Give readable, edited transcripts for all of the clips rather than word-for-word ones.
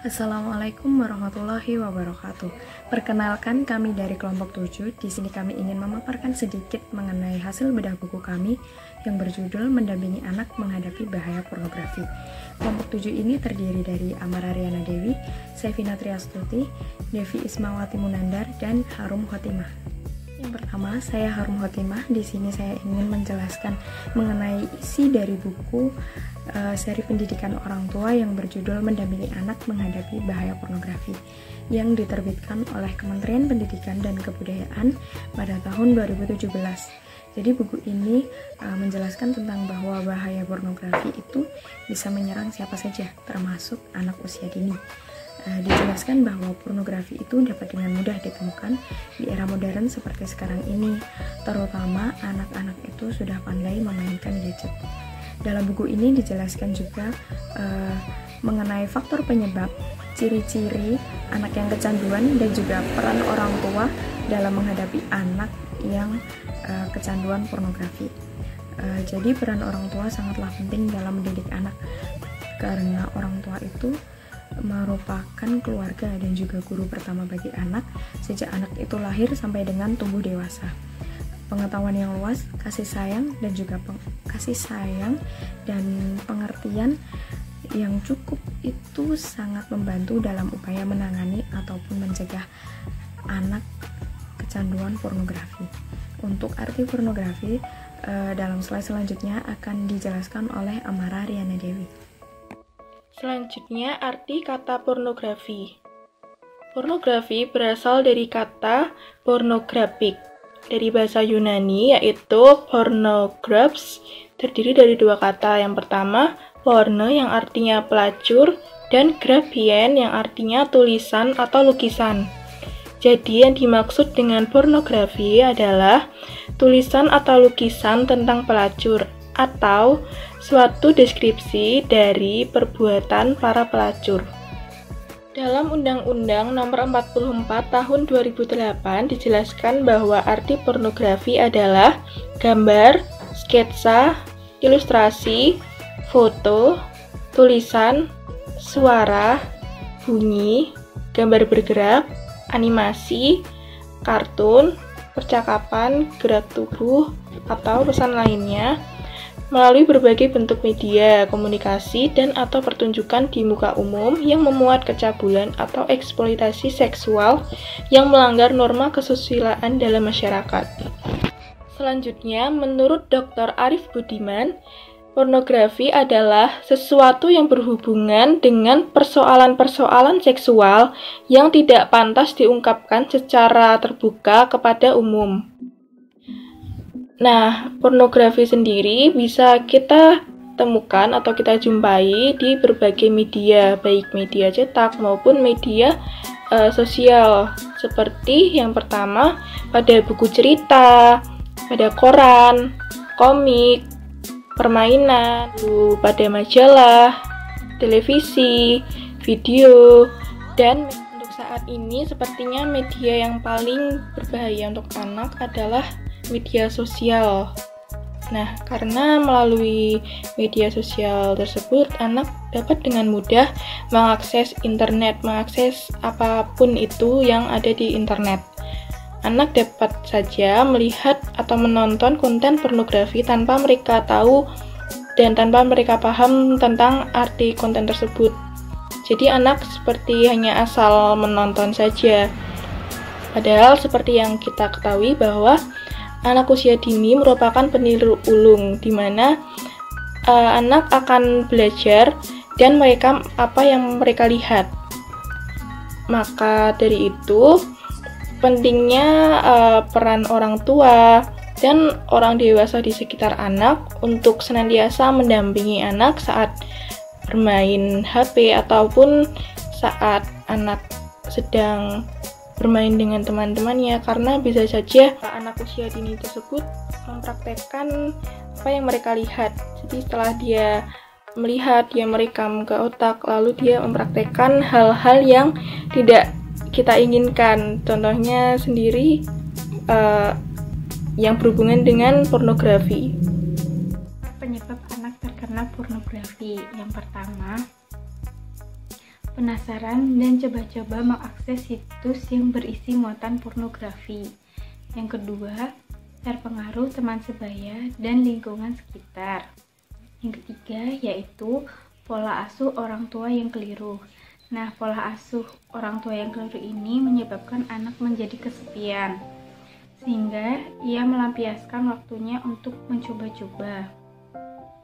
Assalamualaikum warahmatullahi wabarakatuh. Perkenalkan, kami dari kelompok 7. Di sini kami ingin memaparkan sedikit mengenai hasil bedah buku kami yang berjudul Mendampingi Anak Menghadapi Bahaya Pornografi. Kelompok 7 ini terdiri dari Amara Riana Dewi, Sevina Triastuti, Devi Ismawati Munandar, dan Harum Khotimah. Yang pertama, saya Harum Khotimah. Di sini saya ingin menjelaskan mengenai isi dari buku seri pendidikan orang tua yang berjudul Mendampingi Anak Menghadapi Bahaya Pornografi yang diterbitkan oleh Kementerian Pendidikan dan Kebudayaan pada tahun 2017. Jadi buku ini menjelaskan tentang bahwa bahaya pornografi itu bisa menyerang siapa saja, termasuk anak usia dini. Dijelaskan bahwa pornografi itu dapat dengan mudah ditemukan di era modern seperti sekarang ini, terutama anak-anak itu sudah pandai memainkan gadget. Dalam buku ini dijelaskan juga mengenai faktor penyebab, ciri-ciri anak yang kecanduan, dan juga peran orang tua dalam menghadapi anak yang kecanduan pornografi. Jadi peran orang tua sangatlah penting dalam mendidik anak, karena orang tua itu merupakan keluarga dan juga guru pertama bagi anak sejak anak itu lahir sampai dengan tumbuh dewasa. Pengetahuan yang luas, kasih sayang dan pengertian yang cukup itu sangat membantu dalam upaya menangani ataupun mencegah anak kecanduan pornografi. Untuk arti pornografi dalam slide selanjutnya akan dijelaskan oleh Amara Riana Dewi. Selanjutnya, arti kata pornografi. Pornografi berasal dari kata pornografik dari bahasa Yunani, yaitu pornographs, terdiri dari dua kata. Yang pertama, porno yang artinya pelacur, dan graphien yang artinya tulisan atau lukisan. Jadi yang dimaksud dengan pornografi adalah tulisan atau lukisan tentang pelacur, atau suatu deskripsi dari perbuatan para pelacur. Dalam Undang-Undang Nomor 44 Tahun 2008 dijelaskan bahwa arti pornografi adalah gambar, sketsa, ilustrasi, foto, tulisan, suara, bunyi, gambar bergerak, animasi, kartun, percakapan, gerak tubuh, atau pesan lainnya melalui berbagai bentuk media, komunikasi, dan atau pertunjukan di muka umum yang memuat kecabulan atau eksploitasi seksual yang melanggar norma kesusilaan dalam masyarakat. Selanjutnya, menurut Dr. Arif Budiman, pornografi adalah sesuatu yang berhubungan dengan persoalan-persoalan seksual yang tidak pantas diungkapkan secara terbuka kepada umum. Nah, pornografi sendiri bisa kita temukan atau kita jumpai di berbagai media, baik media cetak maupun media sosial. Seperti yang pertama, pada buku cerita, pada koran, komik, permainan, lalu pada majalah, televisi, video, dan untuk saat ini sepertinya media yang paling berbahaya untuk anak adalah media sosial. Nah, karena melalui media sosial tersebut, anak dapat dengan mudah mengakses internet, mengakses apapun itu yang ada di internet. Anak dapat saja melihat atau menonton konten pornografi tanpa mereka tahu dan tanpa mereka paham tentang arti konten tersebut. Jadi anak seperti hanya asal menonton saja. Padahal seperti yang kita ketahui bahwa anak usia dini merupakan peniru ulung, di mana anak akan belajar dan apa yang mereka lihat. Maka dari itu, pentingnya peran orang tua dan orang dewasa di sekitar anak untuk senantiasa mendampingi anak saat bermain HP ataupun saat anak sedang bermain dengan teman-temannya, karena bisa saja anak usia dini tersebut mempraktekkan apa yang mereka lihat. Jadi setelah dia melihat, dia merekam ke otak, lalu dia mempraktekkan hal-hal yang tidak kita inginkan. Contohnya sendiri yang berhubungan dengan pornografi. Penyebab anak terkena pornografi. Yang pertama, penasaran dan coba-coba mengakses situs yang berisi muatan pornografi. Yang kedua, terpengaruh teman sebaya dan lingkungan sekitar. Yang ketiga yaitu pola asuh orang tua yang keliru. Nah, pola asuh orang tua yang keliru ini menyebabkan anak menjadi kesepian, sehingga ia melampiaskan waktunya untuk mencoba-coba.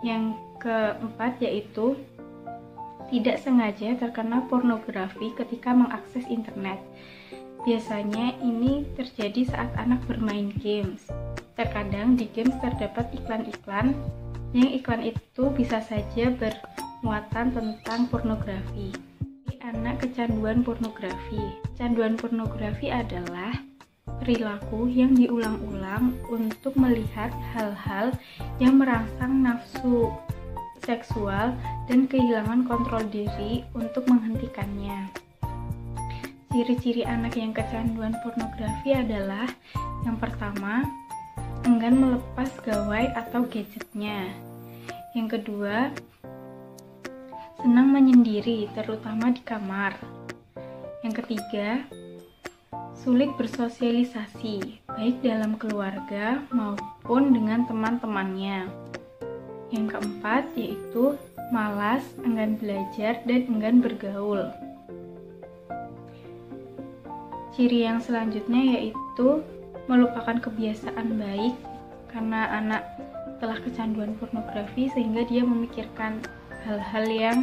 Yang keempat yaitu tidak sengaja terkena pornografi ketika mengakses internet. Biasanya ini terjadi saat anak bermain games. Terkadang di games terdapat iklan-iklan, yang iklan itu bisa saja bermuatan tentang pornografi. Anak kecanduan pornografi. Kecanduan pornografi adalah perilaku yang diulang-ulang untuk melihat hal-hal yang merangsang nafsu seksual dan kehilangan kontrol diri untuk menghentikannya. Ciri-ciri anak yang kecanduan pornografi adalah yang pertama, enggan melepas gawai atau gadgetnya. Yang kedua, senang menyendiri, terutama di kamar. Yang ketiga, sulit bersosialisasi, baik dalam keluarga maupun dengan teman-temannya. Yang keempat yaitu malas, enggan belajar, dan enggan bergaul. Ciri yang selanjutnya yaitu melupakan kebiasaan baik karena anak telah kecanduan pornografi sehingga dia memikirkan hal-hal yang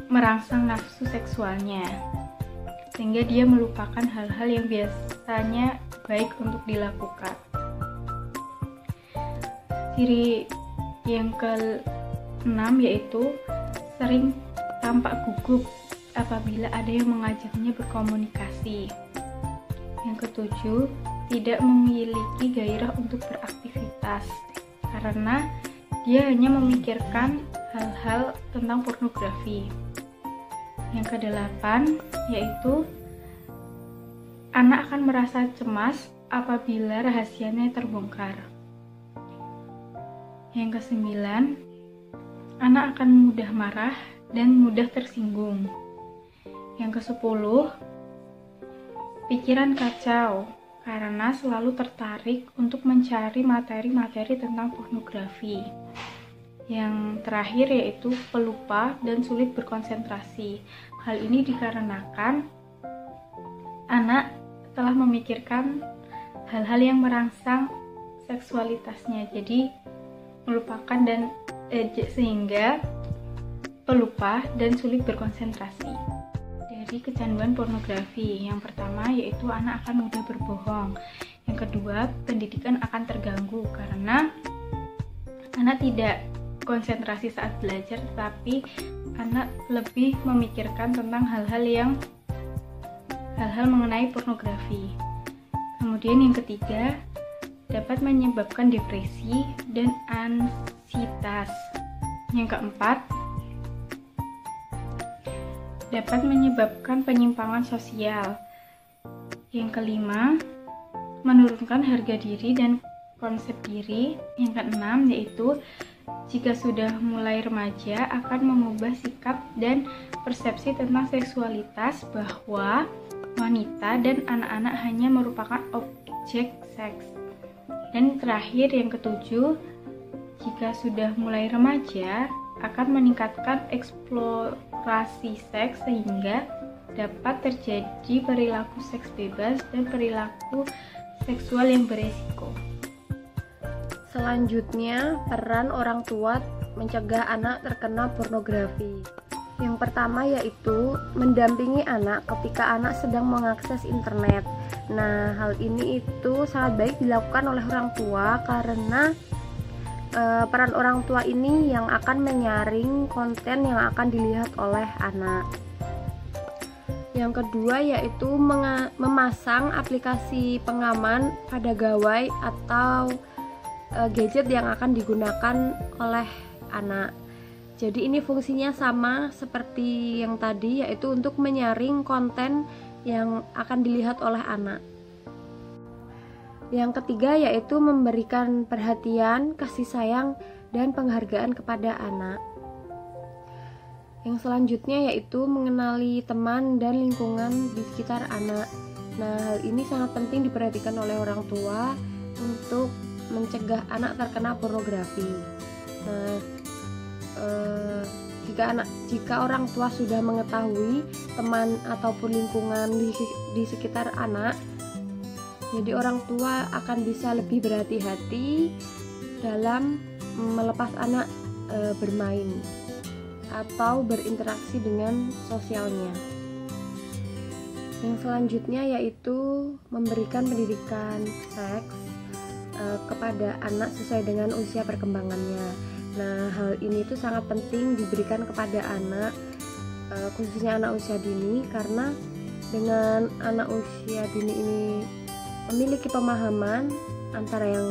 merangsang nafsu seksualnya, sehingga dia melupakan hal-hal yang biasanya baik untuk dilakukan. Ciri yang ke-6 yaitu sering tampak gugup apabila ada yang mengajaknya berkomunikasi. Yang ke-7, tidak memiliki gairah untuk beraktivitas karena dia hanya memikirkan hal-hal tentang pornografi. Yang ke-8 yaitu anak akan merasa cemas apabila rahasianya terbongkar. Yang ke-9, anak akan mudah marah dan mudah tersinggung. Yang ke-10, pikiran kacau karena selalu tertarik untuk mencari materi-materi tentang pornografi. Yang terakhir yaitu pelupa dan sulit berkonsentrasi. Hal ini dikarenakan anak telah memikirkan hal-hal yang merangsang seksualitasnya, jadi melupakan dan sehingga pelupa dan sulit berkonsentrasi. Dari kecanduan pornografi, yang pertama yaitu anak akan mudah berbohong. Yang kedua, pendidikan akan terganggu karena anak tidak konsentrasi saat belajar, tetapi anak lebih memikirkan tentang hal-hal mengenai pornografi. Kemudian yang ketiga, dapat menyebabkan depresi dan ansietas. Yang keempat, dapat menyebabkan penyimpangan sosial. Yang kelima, menurunkan harga diri dan konsep diri. Yang keenam yaitu jika sudah mulai remaja akan mengubah sikap dan persepsi tentang seksualitas bahwa wanita dan anak-anak hanya merupakan objek seks. Dan terakhir yang ketujuh, jika sudah mulai remaja akan meningkatkan eksplorasi seks sehingga dapat terjadi perilaku seks bebas dan perilaku seksual yang beresiko. Selanjutnya, peran orang tua mencegah anak terkena pornografi. Yang pertama yaitu mendampingi anak ketika anak sedang mengakses internet. Nah, hal ini itu sangat baik dilakukan oleh orang tua karena peran orang tua ini yang akan menyaring konten yang akan dilihat oleh anak. Yang kedua yaitu memasang aplikasi pengaman pada gawai atau gadget yang akan digunakan oleh anak. Jadi ini fungsinya sama seperti yang tadi, yaitu untuk menyaring konten yang akan dilihat oleh anak. Yang ketiga yaitu memberikan perhatian, kasih sayang, dan penghargaan kepada anak. Yang selanjutnya yaitu mengenali teman dan lingkungan di sekitar anak. Nah, hal ini sangat penting diperhatikan oleh orang tua untuk mencegah anak terkena pornografi. Nah, jika orang tua sudah mengetahui teman ataupun lingkungan di sekitar anak, jadi orang tua akan bisa lebih berhati-hati dalam melepas anak bermain atau berinteraksi dengan sosialnya. Yang selanjutnya yaitu memberikan pendidikan seks kepada anak sesuai dengan usia perkembangannya. Nah, hal ini tuh sangat penting diberikan kepada anak, khususnya anak usia dini, karena dengan anak usia dini ini memiliki pemahaman antara yang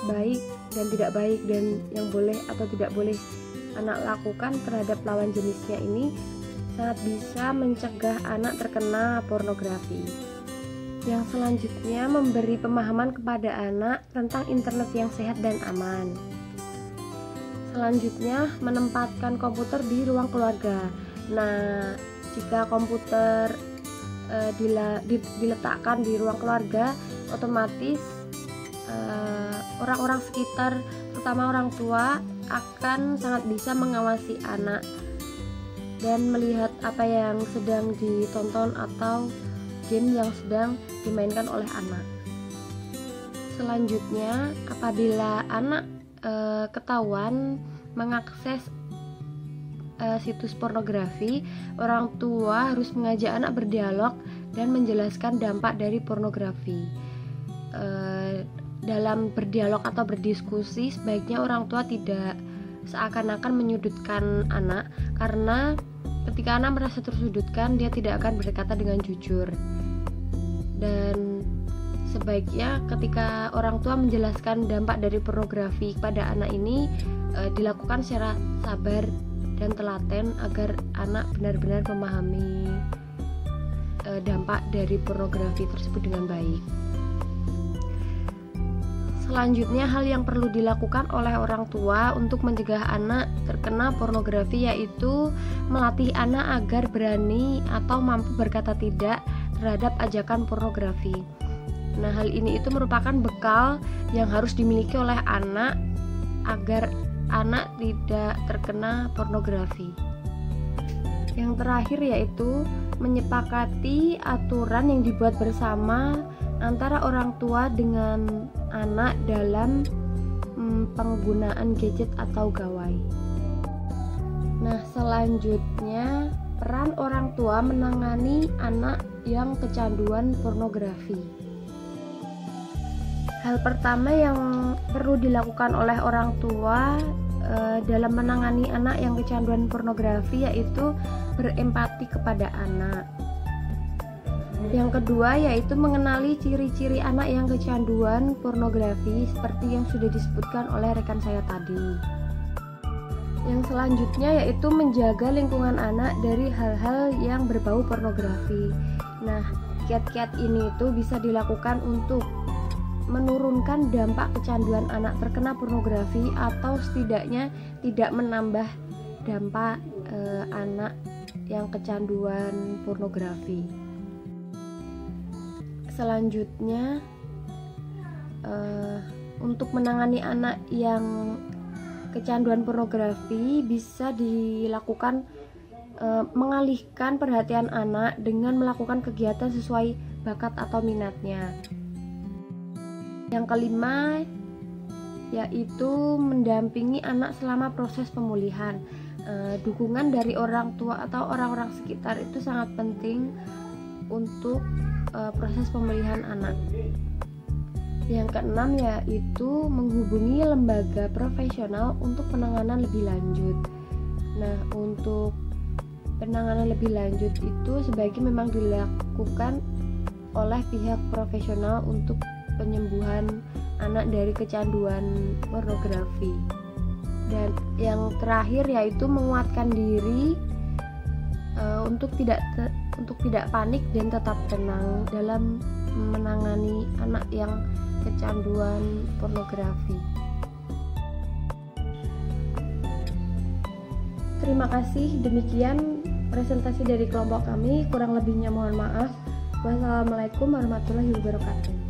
baik dan tidak baik, dan yang boleh atau tidak boleh anak lakukan terhadap lawan jenisnya, ini sangat bisa mencegah anak terkena pornografi. Yang selanjutnya memberi pemahaman kepada anak tentang internet yang sehat dan aman. Selanjutnya menempatkan komputer di ruang keluarga. Nah, jika komputer diletakkan di ruang keluarga, otomatis orang-orang sekitar, terutama orang tua, akan sangat bisa mengawasi anak dan melihat apa yang sedang ditonton atau game yang sedang dimainkan oleh anak. Selanjutnya, apabila anak ketahuan mengakses situs pornografi, orang tua harus mengajak anak berdialog dan menjelaskan dampak dari pornografi. Dalam berdialog atau berdiskusi, sebaiknya orang tua tidak seakan-akan menyudutkan anak, karena ketika anak merasa tersudutkan, dia tidak akan berkata dengan jujur. Dan sebaiknya ketika orang tua menjelaskan dampak dari pornografi kepada anak ini, dilakukan secara sabar dan telaten agar anak benar-benar memahami dampak dari pornografi tersebut dengan baik. Selanjutnya, hal yang perlu dilakukan oleh orang tua untuk mencegah anak terkena pornografi yaitu melatih anak agar berani atau mampu berkata tidak terhadap ajakan pornografi. Nah, hal ini itu merupakan bekal yang harus dimiliki oleh anak agar anak tidak terkena pornografi. Yang terakhir yaitu menyepakati aturan yang dibuat bersama antara orang tua dengan anak dalam penggunaan gadget atau gawai. Nah, selanjutnya peran orang tua menangani anak yang kecanduan pornografi. Hal pertama yang perlu dilakukan oleh orang tua dalam menangani anak yang kecanduan pornografi yaitu berempati kepada anak. Yang kedua yaitu mengenali ciri-ciri anak yang kecanduan pornografi seperti yang sudah disebutkan oleh rekan saya tadi. Yang selanjutnya yaitu menjaga lingkungan anak dari hal-hal yang berbau pornografi. Nah, kiat-kiat ini itu bisa dilakukan untuk menurunkan dampak kecanduan anak terkena pornografi atau setidaknya tidak menambah dampak anak yang kecanduan pornografi. Selanjutnya, untuk menangani anak yang kecanduan pornografi bisa dilakukan mengalihkan perhatian anak dengan melakukan kegiatan sesuai bakat atau minatnya. Yang kelima yaitu mendampingi anak selama proses pemulihan. Dukungan dari orang tua atau orang-orang sekitar itu sangat penting untuk proses pemulihan anak. Yang keenam yaitu menghubungi lembaga profesional untuk penanganan lebih lanjut. Nah, untuk penanganan lebih lanjut itu sebaiknya memang dilakukan oleh pihak profesional untuk penyembuhan anak dari kecanduan pornografi. Dan yang terakhir yaitu menguatkan diri untuk tidak panik dan tetap tenang dalam menangani anak yang kecanduan pornografi. Terima kasih, demikian presentasi dari kelompok kami, kurang lebihnya mohon maaf. Wassalamualaikum warahmatullahi wabarakatuh.